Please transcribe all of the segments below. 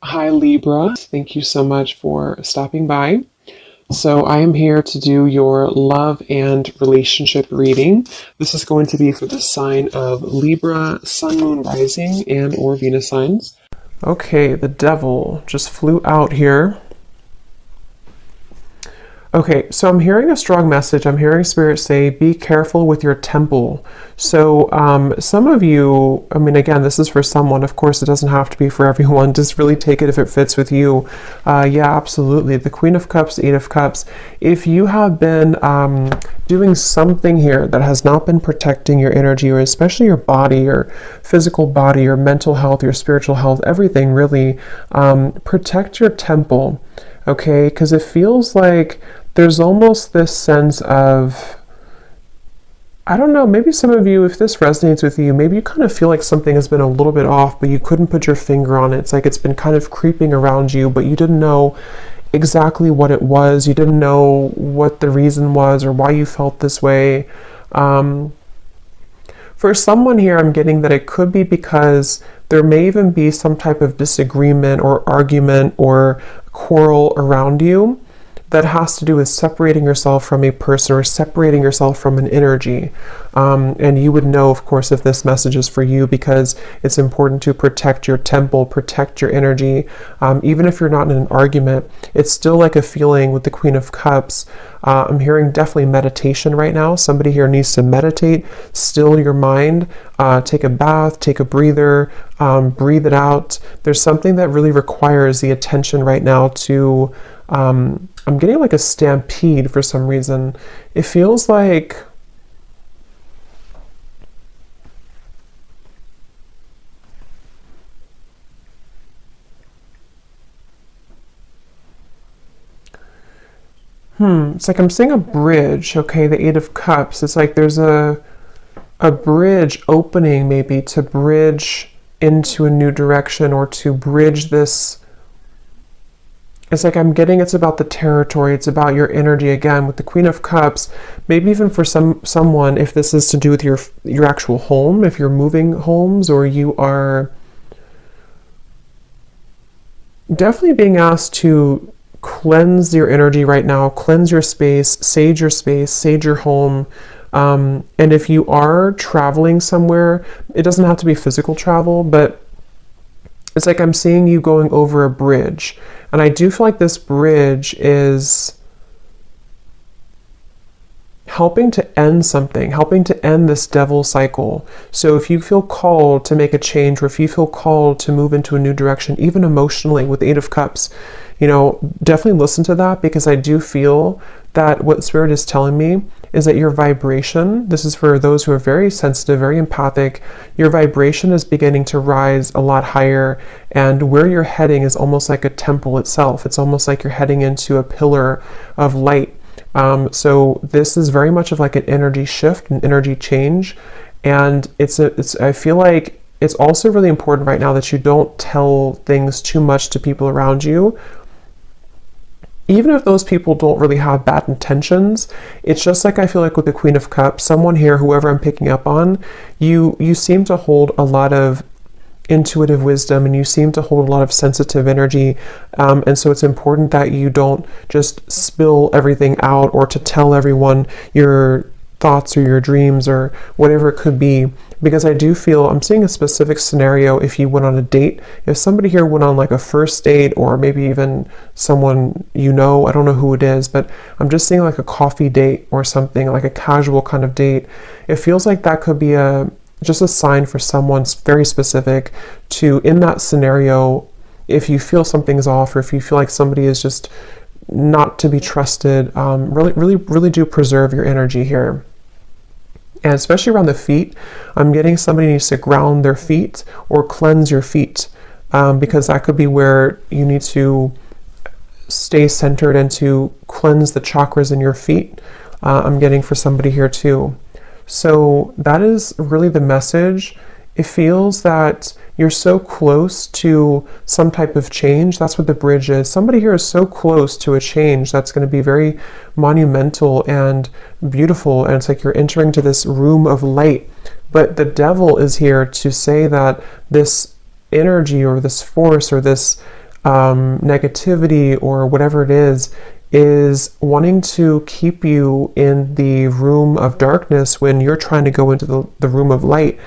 Hi Libra, thank you so much for stopping by. So I am here to do your love and relationship reading. This is going to be for the sign of Libra, Sun, Moon, Rising, and or Venus signs. Okay, the devil just flew out here. Okay, so I'm hearing a strong message. I'm hearing Spirit say, be careful with your temple. So some of you, I mean, again, this is for someone. Of course, it doesn't have to be for everyone. Just really take it if it fits with you. Yeah, absolutely. The Queen of Cups, Eight of Cups. If you have been doing something here that has not been protecting your energy, or especially your body, your physical body, your mental health, your spiritual health, everything really, protect your temple. Okay, because it feels like there's almost this sense of, I don't know, maybe some of you, if this resonates with you, maybe you kind of feel like something has been a little bit off, but you couldn't put your finger on it. It's like it's been kind of creeping around you, but you didn't know exactly what it was. You didn't know what the reason was or why you felt this way. For someone here, I'm getting that it could be because there may even be some type of disagreement or argument or quarrel around you that has to do with separating yourself from a person or separating yourself from an energy. And you would know, of course, if this message is for you, because it's important to protect your temple, protect your energy. Even if you're not in an argument, it's still like a feeling with the Queen of Cups. I'm hearing definitely meditation right now. Somebody here needs to meditate, still your mind, take a bath, take a breather, breathe it out. There's something that really requires the attention right now to, I'm getting like a stampede for some reason. It feels like it's like I'm seeing a bridge, okay, the Eight of Cups. It's like there's a bridge opening, maybe to bridge into a new direction or to bridge this. It's like I'm getting it's about the territory, it's about your energy again with the Queen of Cups. Maybe even for someone, if this is to do with your actual home, if you're moving homes, or you are definitely being asked to cleanse your energy right now, cleanse your space, sage your home. And if you are traveling somewhere, it doesn't have to be physical travel, but it's like I'm seeing you going over a bridge. And I do feel like this bridge is helping to end something, helping to end this devil cycle. So if you feel called to make a change, or if you feel called to move into a new direction, even emotionally with the Eight of Cups, definitely listen to that, because I do feel that what Spirit is telling me is that your vibration, this is for those who are very sensitive, very empathic, your vibration is beginning to rise a lot higher, and where you're heading is almost like a temple itself. It's almost like you're heading into a pillar of light. So this is very much of like an energy shift, an energy change, and I feel like it's also really important right now that you don't tell things too much to people around you. Even if those people don't really have bad intentions, it's just like I feel like with the Queen of Cups, someone here, whoever I'm picking up on, you seem to hold a lot of intuitive wisdom, and you seem to hold a lot of sensitive energy, and so it's important that you don't just spill everything out or to tell everyone your thoughts or your dreams or whatever it could be, because I do feel I'm seeing a specific scenario. If you went on a date, if somebody here went on like a first date, or maybe even someone I don't know who it is, but I'm just seeing like a coffee date or something, like a casual kind of date. It feels like that could be just a sign for someone very specific to, in that scenario, if you feel something's off, or if you feel like somebody is just not to be trusted, really do preserve your energy here. And especially around the feet, I'm getting somebody needs to ground their feet or cleanse your feet, because that could be where you need to stay centered and to cleanse the chakras in your feet. I'm getting for somebody here too. So that is really the message. It feels that you're so close to some type of change. That's what the bridge is. Somebody here is so close to a change that's going to be very monumental and beautiful. And it's like you're entering to this room of light. But the devil is here to say that this energy or this force or this negativity or whatever it is wanting to keep you in the room of darkness when you're trying to go into the room of light.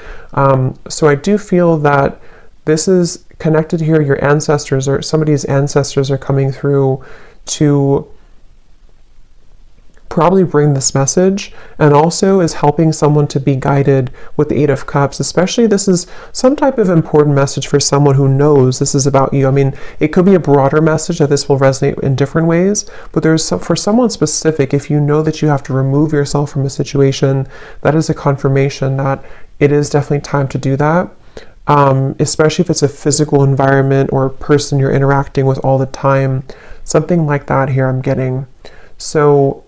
So I do feel that this is connected here. Your ancestors or somebody's ancestors are coming through to probably bring this message, and also is helping someone to be guided with the Eight of Cups. Especially this is some type of important message for someone who knows this is about you. I mean, it could be a broader message that this will resonate in different ways, but for someone specific, if you know that you have to remove yourself from a situation, that is a confirmation that it is definitely time to do that. Especially if it's a physical environment or a person you're interacting with all the time, something like that here I'm getting. So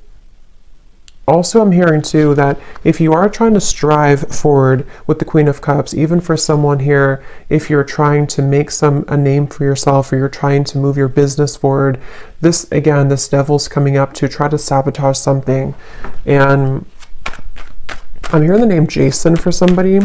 also, I'm hearing too that if you are trying to strive forward with the Queen of Cups, even for someone here, if you're trying to make a name for yourself, or you're trying to move your business forward, this devil's coming up to try to sabotage something. And I'm hearing the name Jason for somebody.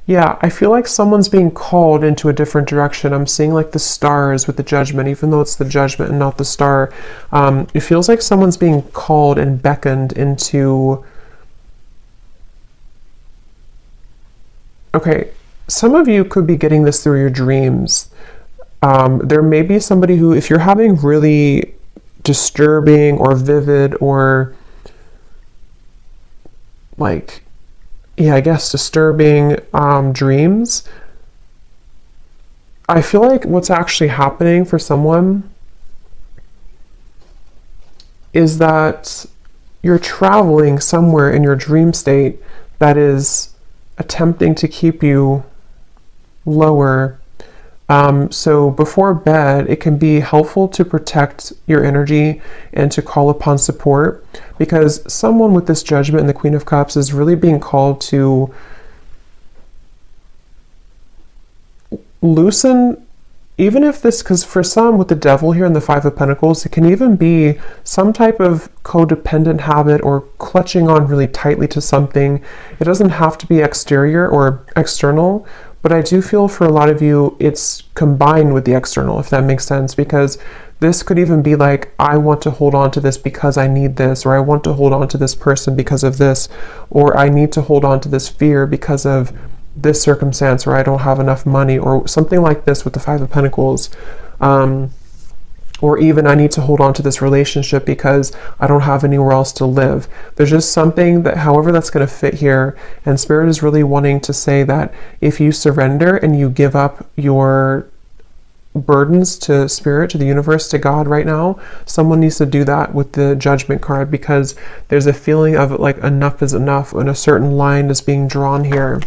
Yeah, I feel like someone's being called into a different direction. I'm seeing like the stars with the judgment, even though it's the judgment and not the star. It feels like someone's being called and beckoned into... Okay, some of you could be getting this through your dreams. There may be somebody who, if you're having really disturbing or vivid or like... yeah, I guess disturbing dreams, I feel like what's actually happening for someone is that you're traveling somewhere in your dream state that is attempting to keep you lower. So before bed, it can be helpful to protect your energy and to call upon support, because someone with this judgment and the Queen of Cups is really being called to loosen, even if this, because for some with the devil here and the Five of Pentacles, it can even be some type of codependent habit or clutching on really tightly to something. It doesn't have to be exterior or external, but I do feel for a lot of you, it's combined with the external, if that makes sense, because this could even be like, I want to hold on to this because I need this, or I want to hold on to this person because of this, or I need to hold on to this fear because of this circumstance, or I don't have enough money, or something like this with the Five of Pentacles. Or even I need to hold on to this relationship because I don't have anywhere else to live. There's just something that, however that's going to fit here, and Spirit is really wanting to say that if you surrender and you give up your burdens to Spirit, to the universe, to God right now, someone needs to do that with the Judgment card, because there's a feeling of like enough is enough and a certain line is being drawn here.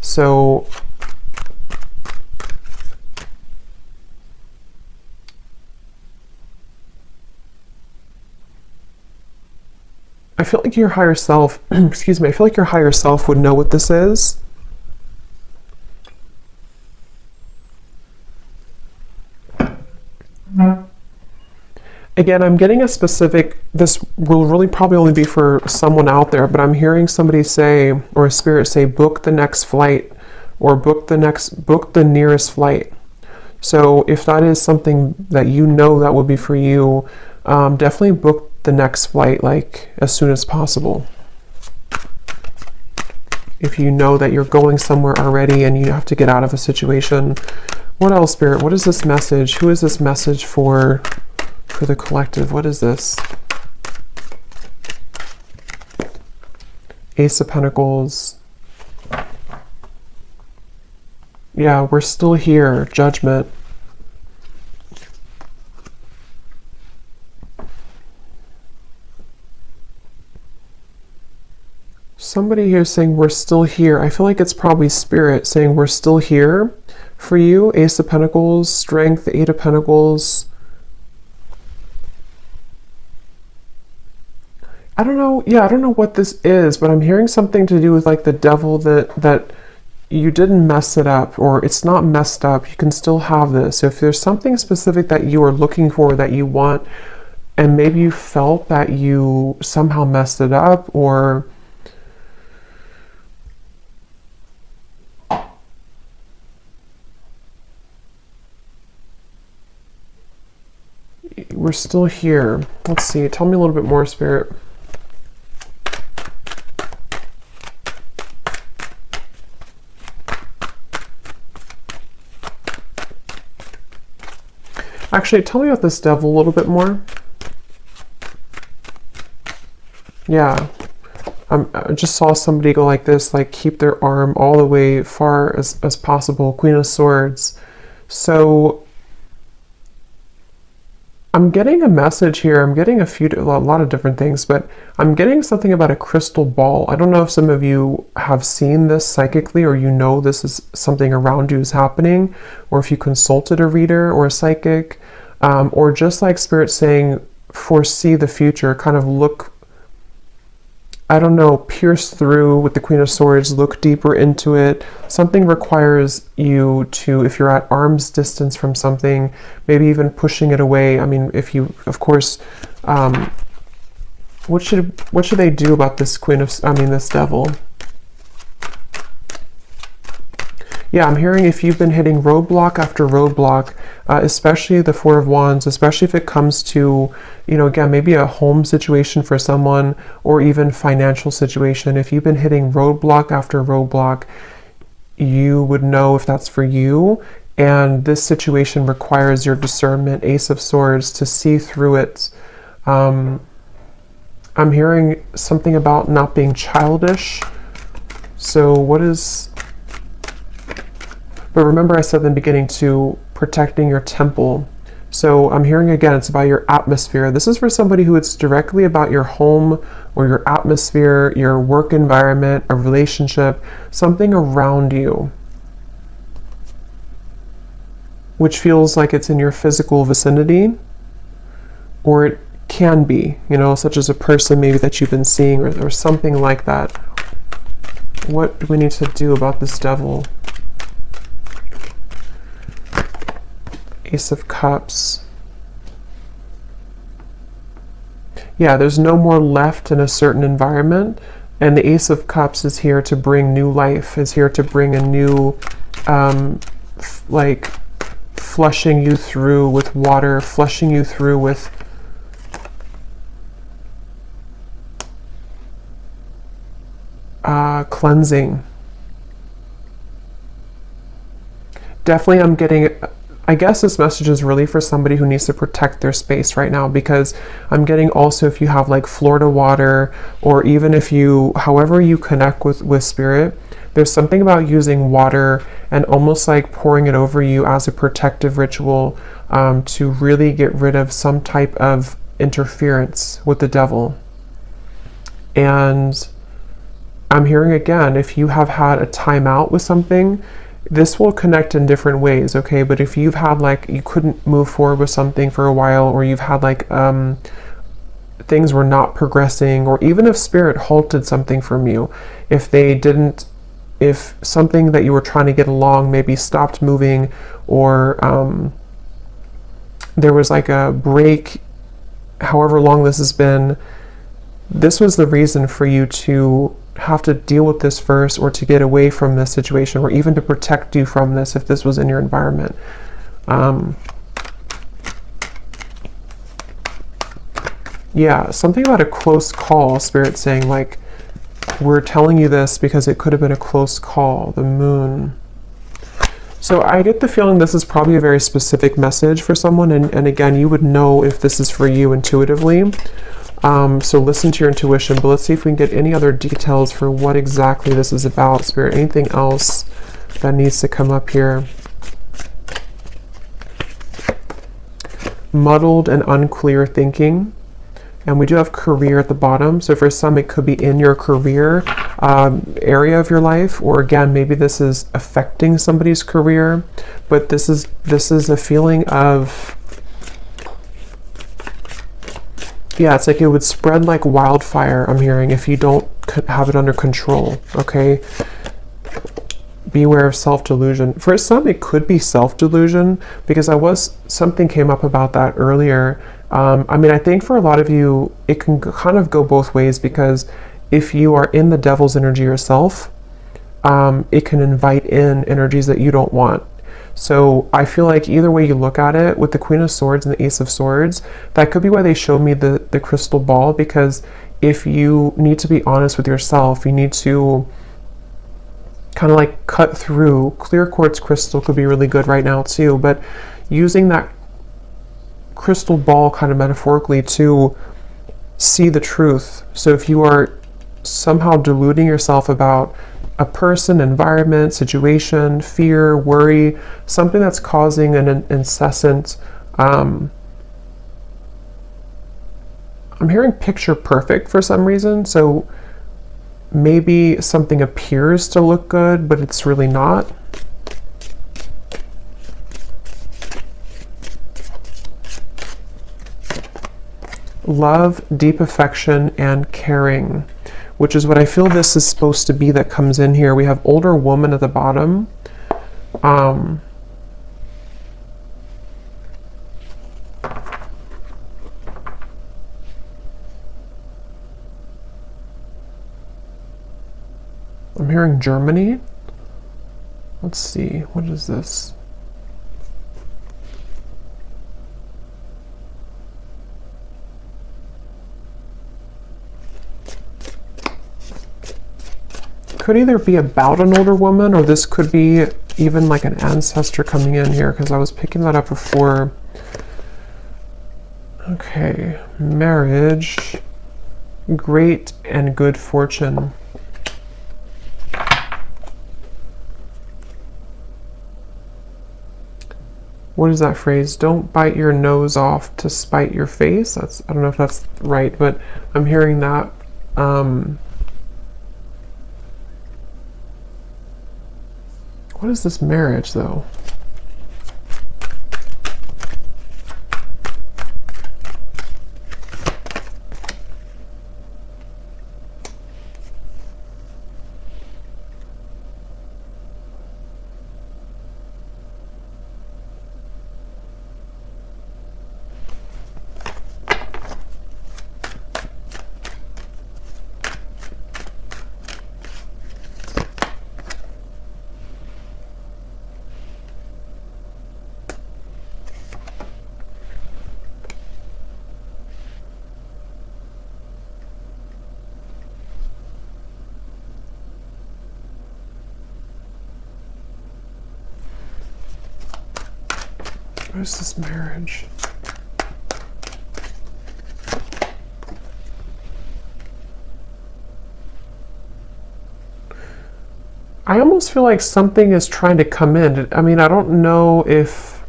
So I feel like your higher self, excuse me, I feel like your higher self would know what this is. Again, I'm getting a specific, this will really probably only be for someone out there, but I'm hearing somebody say, or a spirit say, book the next flight, or book the nearest flight. So if that is something that you know that would be for you, definitely book the next flight like as soon as possible. If you know that you're going somewhere already and you have to get out of a situation. What else, Spirit? What is this message? Who is this message for the collective? What is this? Ace of Pentacles. Yeah, we're still here. Judgment. Somebody here saying we're still here. I feel like it's probably Spirit saying we're still here for you. Ace of Pentacles, Strength, Eight of Pentacles. I don't know. Yeah, I don't know what this is, but I'm hearing something to do with like the devil, that you didn't mess it up, or it's not messed up. You can still have this. So if there's something specific that you are looking for, that you want, and maybe you felt that you somehow messed it up, or we're still here. Let's see. Tell me a little bit more, Spirit. Actually, tell me about this devil a little bit more. Yeah. I just saw somebody go like this, like keep their arm all the way far as possible. Queen of Swords. So I'm getting a message here. I'm getting a lot of different things, but I'm getting something about a crystal ball. I don't know if some of you have seen this psychically, or you know this is something around you is happening, or if you consulted a reader or a psychic, or just like Spirit saying, foresee the future, kind of look, I don't know, pierce through with the Queen of Swords, look deeper into it. Something requires you to, if you're at arm's distance from something, maybe even pushing it away. I mean, if you, of course, what should they do about this this devil? Yeah, I'm hearing if you've been hitting roadblock after roadblock, especially the Four of Wands, especially if it comes to, again, maybe a home situation for someone, or even financial situation. If you've been hitting roadblock after roadblock, you would know if that's for you. And this situation requires your discernment, Ace of Swords, to see through it. I'm hearing something about not being childish. So what is... But remember I said in the beginning to protecting your temple. So I'm hearing again, it's about your atmosphere. This is for somebody who it's directly about your home or your atmosphere, your work environment, a relationship, something around you, which feels like it's in your physical vicinity, or it can be, such as a person maybe that you've been seeing, or something like that. What do we need to do about this devil? Ace of Cups. Yeah, there's no more left in a certain environment, and the Ace of Cups is here to bring new life, is here to bring a new, like flushing you through with water, flushing you through with cleansing. Definitely I'm getting... I guess this message is really for somebody who needs to protect their space right now, because I'm getting also if you have like Florida water, or even if you, however you connect with Spirit, there's something about using water and almost like pouring it over you as a protective ritual, to really get rid of some type of interference with the devil. And I'm hearing again, if you have had a timeout with something, this will connect in different ways, okay? But if you've had like, you couldn't move forward with something for a while, or you've had like, things were not progressing, or even if Spirit halted something from you, if something that you were trying to get along maybe stopped moving, or there was like a break, however long this has been, this was the reason for you to have to deal with this first, or to get away from this situation, or even to protect you from this if this was in your environment. Yeah, something about a close call, Spirit saying like, we're telling you this because it could have been a close call, the Moon. So I get the feeling this is probably a very specific message for someone, and again, you would know if this is for you intuitively. So listen to your intuition, but let's see if we can get any other details for what exactly this is about, Spirit. Anything else that needs to come up here? Muddled and unclear thinking. And we do have career at the bottom. So for some, it could be in your career area of your life, or again, maybe this is affecting somebody's career, but this is a feeling of... yeah, it's like it would spread like wildfire, I'm hearing, if you don't have it under control, okay? Beware of self-delusion. For some, it could be self-delusion, because something came up about that earlier. I mean, I think for a lot of you, it can kind of go both ways, because if you are in the devil's energy yourself, it can invite in energies that you don't want. So I feel like either way you look at it, with the Queen of Swords and the Ace of Swords, that could be why they showed me the crystal ball, because if you need to be honest with yourself, you need to kind of like cut through. Clear quartz crystal could be really good right now too, but using that crystal ball kind of metaphorically to see the truth. So if you are somehow deluding yourself about a person, environment, situation, fear, worry, something that's causing an incessant, I'm hearing picture perfect for some reason. So maybe something appears to look good, but it's really not. Love, deep affection, and caring, which is what I feel this is supposed to be that comes in here. We have older woman at the bottom. I'm hearing Germany. Let's see, what is this? Could either be about an older woman, or this could be even like an ancestor coming in here, because I was picking that up before. Okay, marriage, great and good fortune. What is that phrase? Don't bite your nose off to spite your face. That's, I don't know if that's right, but I'm hearing that. What is this marriage, though? What is this marriage? I almost feel like something is trying to come in. I mean, I don't know if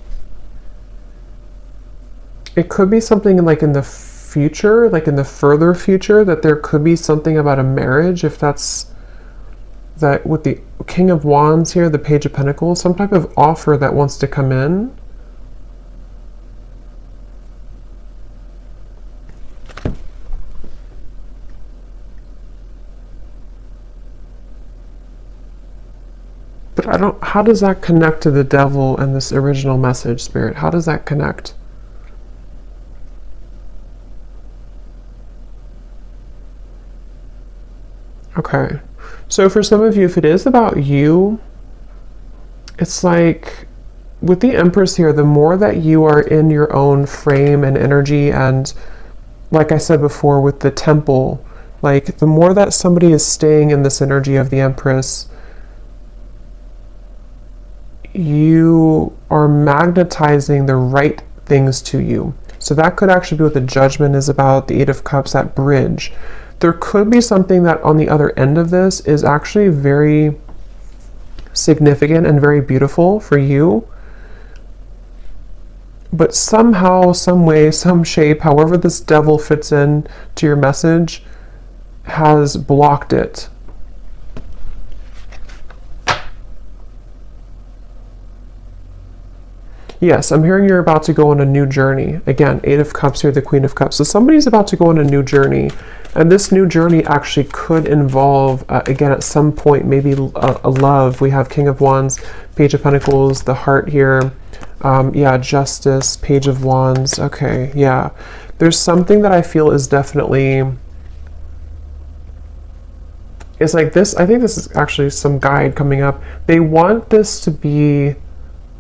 it could be something like in the future, like in the further future, that there could be something about a marriage, if that's that with the King of Wands here, the Page of Pentacles, some type of offer that wants to come in. But I don't, how does that connect to the devil and this original message, Spirit? How does that connect? Okay. So for some of you, if it is about you, it's like with the Empress here, the more that you are in your own frame and energy, and like I said before with the Temple, like the more that somebody is staying in this energy of the Empress, you are magnetizing the right things to you. So that could actually be what the Judgment is about, the Eight of Cups, that bridge. There could be something that on the other end of this is actually very significant and very beautiful for you. But somehow, some way, some shape, however this devil fits in to your message, has blocked it. Yes, I'm hearing you're about to go on a new journey. Again, Eight of Cups here, the Queen of Cups. So somebody's about to go on a new journey. And this new journey actually could involve, again, at some point, maybe a love. We have King of Wands, Page of Pentacles, the Heart here. Yeah, Justice, Page of Wands. Okay, yeah. There's something that I feel is definitely... It's like this. I think this is actually some guide coming up. They want this to be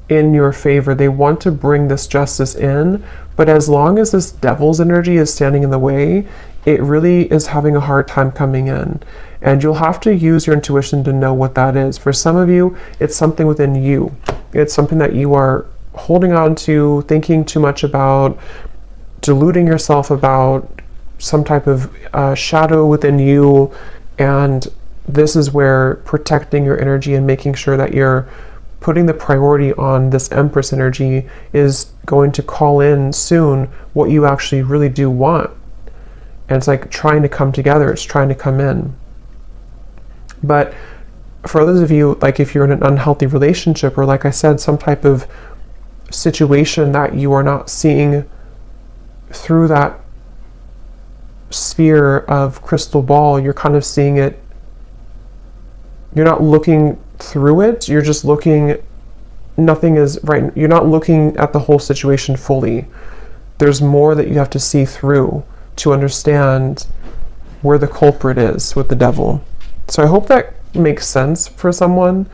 in your favor. They want to bring this justice in, but as long as this devil's energy is standing in the way, it really is having a hard time coming in. And you'll have to use your intuition to know what that is. For some of you, it's something within you. It's something that you are holding on to, thinking too much about, deluding yourself about, some type of shadow within you. And this is where protecting your energy and making sure that you're putting the priority on this Empress energy is going to call in soon what you actually really do want. And it's like trying to come together. It's trying to come in. But for those of you, like if you're in an unhealthy relationship, or like I said, some type of situation that you are not seeing through that sphere of crystal ball, you're kind of seeing it, you're not looking through it, you're just looking, nothing is right, you're not looking at the whole situation fully. There's more that you have to see through to understand where the culprit is with the devil. So I hope that makes sense for someone.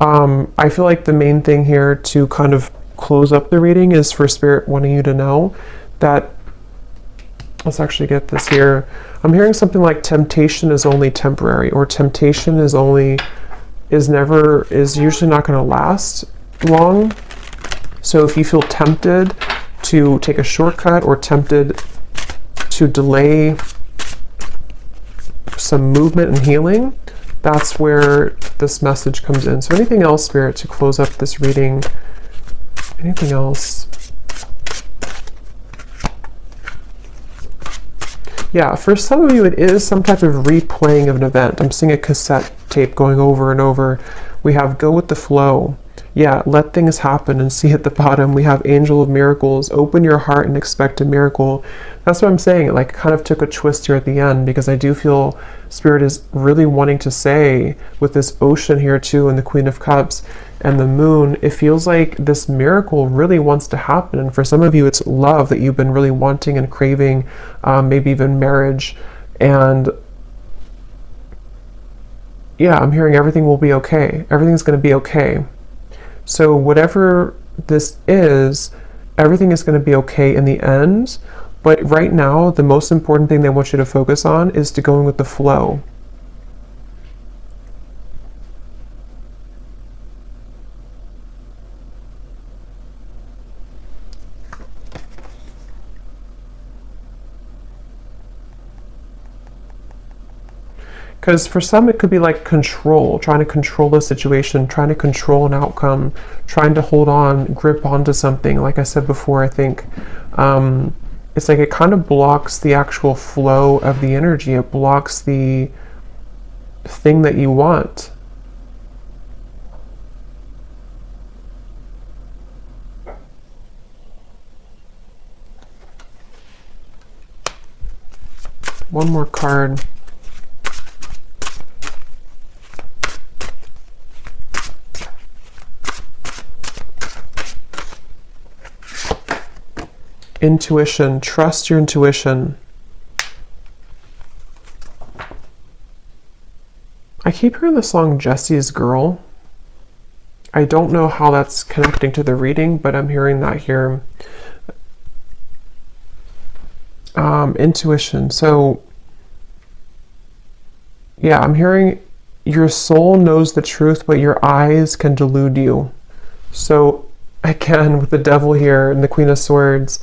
I feel like the main thing here to kind of close up the reading is for Spirit wanting you to know that, let's actually get this here. I'm hearing something like temptation is only temporary, or temptation is usually not going to last long. So if you feel tempted to take a shortcut or tempted to delay some movement and healing, that's where this message comes in. So anything else, Spirit, to close up this reading? Anything else? Yeah, for some of you, it is some type of replaying of an event. I'm seeing a cassette tape going over and over. We have go with the flow. Yeah, let things happen and see at the bottom. We have Angel of Miracles. Open your heart and expect a miracle. That's what I'm saying. It like kind of took a twist here at the end, because I do feel Spirit is really wanting to say with this ocean here too, and the Queen of Cups and the Moon, it feels like this miracle really wants to happen. And for some of you, it's love that you've been really wanting and craving, maybe even marriage. And yeah, I'm hearing everything will be okay. Everything's going to be okay. So whatever this is, everything is going to be okay in the end. But right now, the most important thing they want you to focus on is to going with the flow. Because for some, it could be like control, trying to control the situation, trying to control an outcome, trying to hold on, grip onto something. Like I said before, I think it's like it kind of blocks the actual flow of the energy. It blocks the thing that you want. One more card. Intuition. Trust your intuition. I keep hearing the song Jesse's Girl. I don't know how that's connecting to the reading, but I'm hearing that here. Intuition. So yeah, I'm hearing your soul knows the truth, but your eyes can delude you. So again, with the devil here and the Queen of Swords,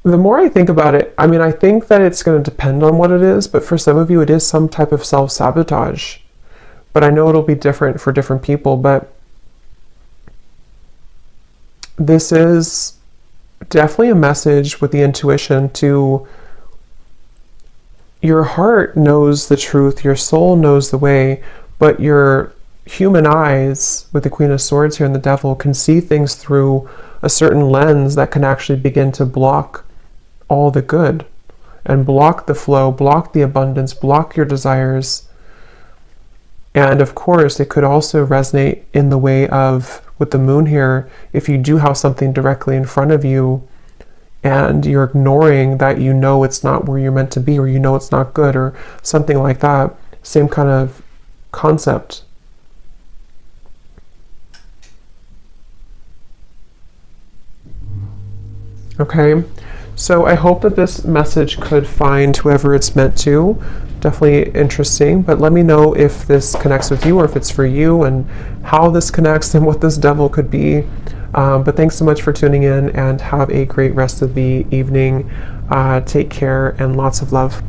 the more I think about it, I mean, I think that it's going to depend on what it is, but for some of you, it is some type of self-sabotage. But I know it'll be different for different people, but this is definitely a message with the intuition to your heart knows the truth, your soul knows the way, but your human eyes, with the Queen of Swords here and the Devil, can see things through a certain lens that can actually begin to block all the good and block the flow, block the abundance, block your desires. And of course, it could also resonate in the way of, with the Moon here, if you do have something directly in front of you and you're ignoring that, you know it's not where you're meant to be, or you know it's not good, or something like that. Same kind of concept. Okay, so I hope that this message could find whoever it's meant to. Definitely interesting, but let me know if this connects with you, or if it's for you, and how this connects and what this devil could be. But thanks so much for tuning in, and have a great rest of the evening. Take care and lots of love.